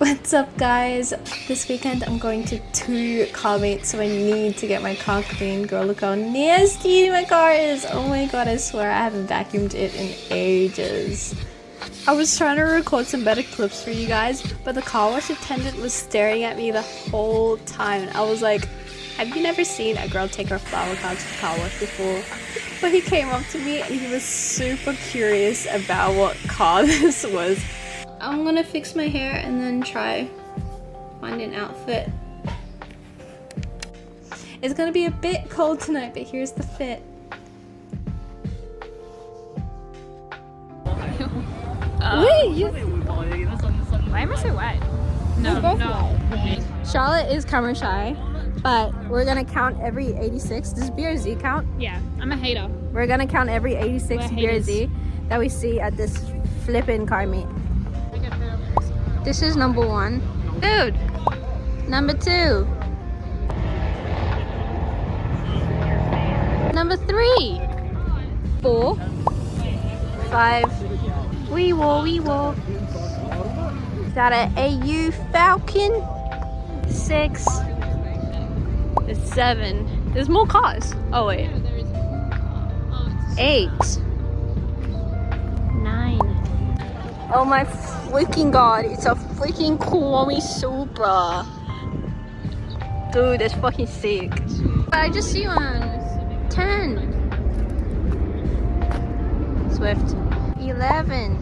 What's up guys? This weekend I'm going to 2 car meets, so I need to get my car cleaned. Girl, look how nasty my car is. Oh my god, I swear I haven't vacuumed it in ages. I was trying to record some better clips for you guys, but the car wash attendant was staring at me the whole time. I was like, have you never seen a girl take her flower car to the car wash before? But he came up to me and he was super curious about what car this was. I'm gonna fix my hair and then try find an outfit. It's gonna be a bit cold tonight, but here's the fit. Wait, why am I so white? No. Charlotte is camera shy, but we're gonna count every 86. Does BRZ count? Yeah, I'm a hater. We're gonna count every 86 BRZ that we see at this flippin' car meet. This is number 1. Dude! Number 2. Number 3. 4. 5. Wee wah. Is that an AU Falcon? 6. 7. There's more cars. Oh wait. 8. 9. Oh my freaking god, it's a freaking Kwame Supra. Dude, that's fucking sick. But I just see one. 10. Swift. 11.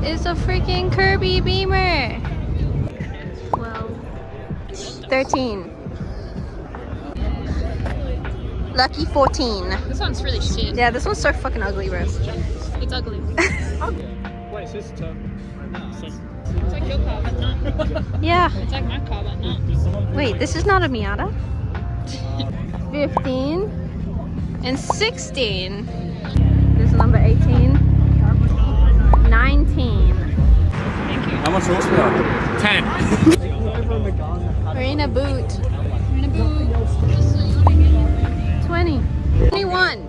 It's a freaking Kirby Beamer. 12. 13. Lucky 14. This one's really shit. Yeah, this one's so fucking ugly, bro. It's ugly. Wait, it's just It's like your car, but not. Yeah. It's like my car, but not. Wait, this is not a Miata? 15 and 16. This is number 18. 19. How much horsepower? 10. We're in a boot. 20. 21.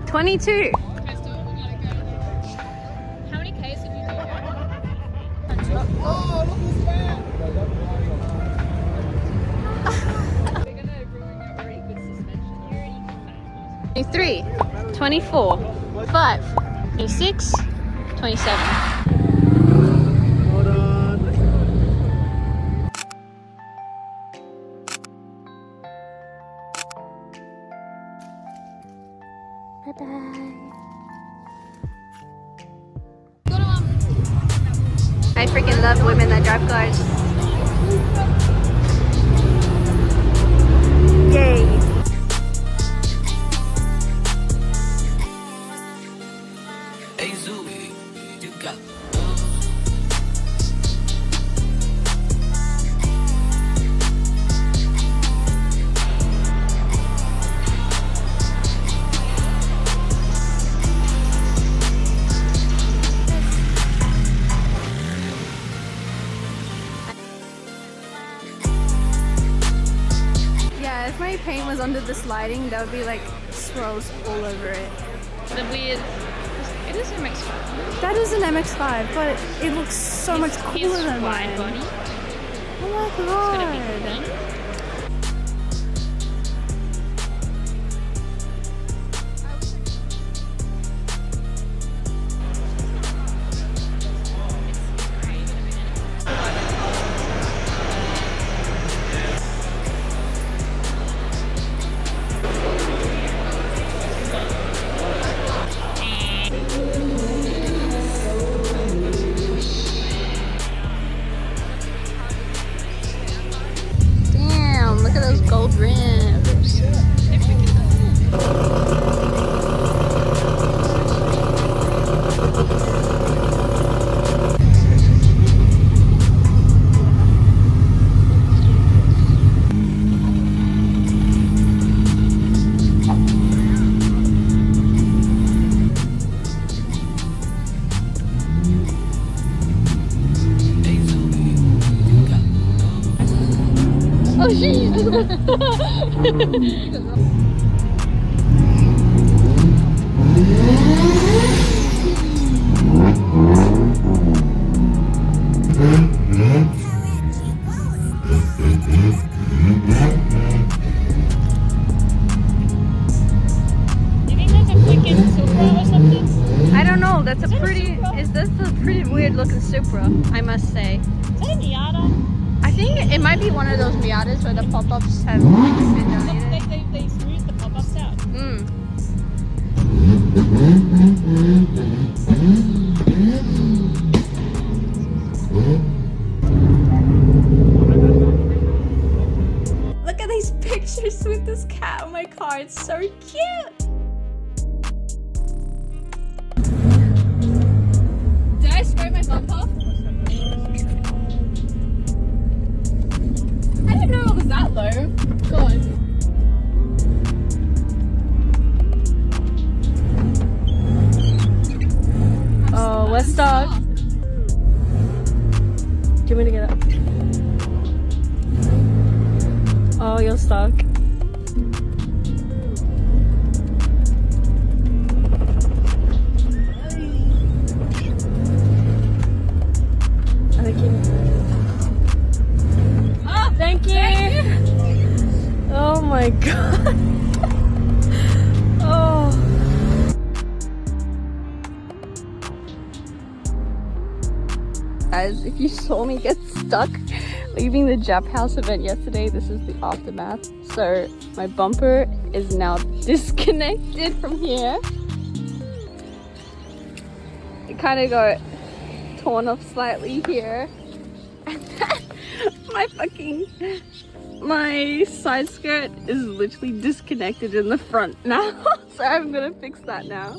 22. How many Ks did you do? Oh, look at this man! We're gonna ruin your already good suspension. You're already fat. 23. 24. 5. 26. 27. Hold on. Bye-bye. I freaking love women that drive cars. Yay. Hey Zoo, you got Yeah, if my paint was under the sliding, that would be like swirls all over it. The weird. It is an MX-5. That is an MX-5, but it looks so much cooler than wide mine. body. Oh my It's gonna be cool god. then. Damn, look at those gold rims. Oh jeez. this a pretty weird looking Supra, I must say. Is that a Miata? I think it might be one of those Miatas where the pop-ups have been donated. They smoothed the pop-ups out. Look at these pictures with this cat in my car. It's so cute. Did I scrape my bumper? I didn't know it was that low. God. Oh, we're stuck. Do you want me to get up? Oh, you're stuck. Oh, thank you. Oh my god. Oh. Guys, if you saw me get stuck leaving the Jap Haus event yesterday, this is the aftermath. So my bumper is now disconnected from here. It kind of got torn off slightly here. And then my side skirt is literally disconnected in the front now. So I'm gonna fix that now.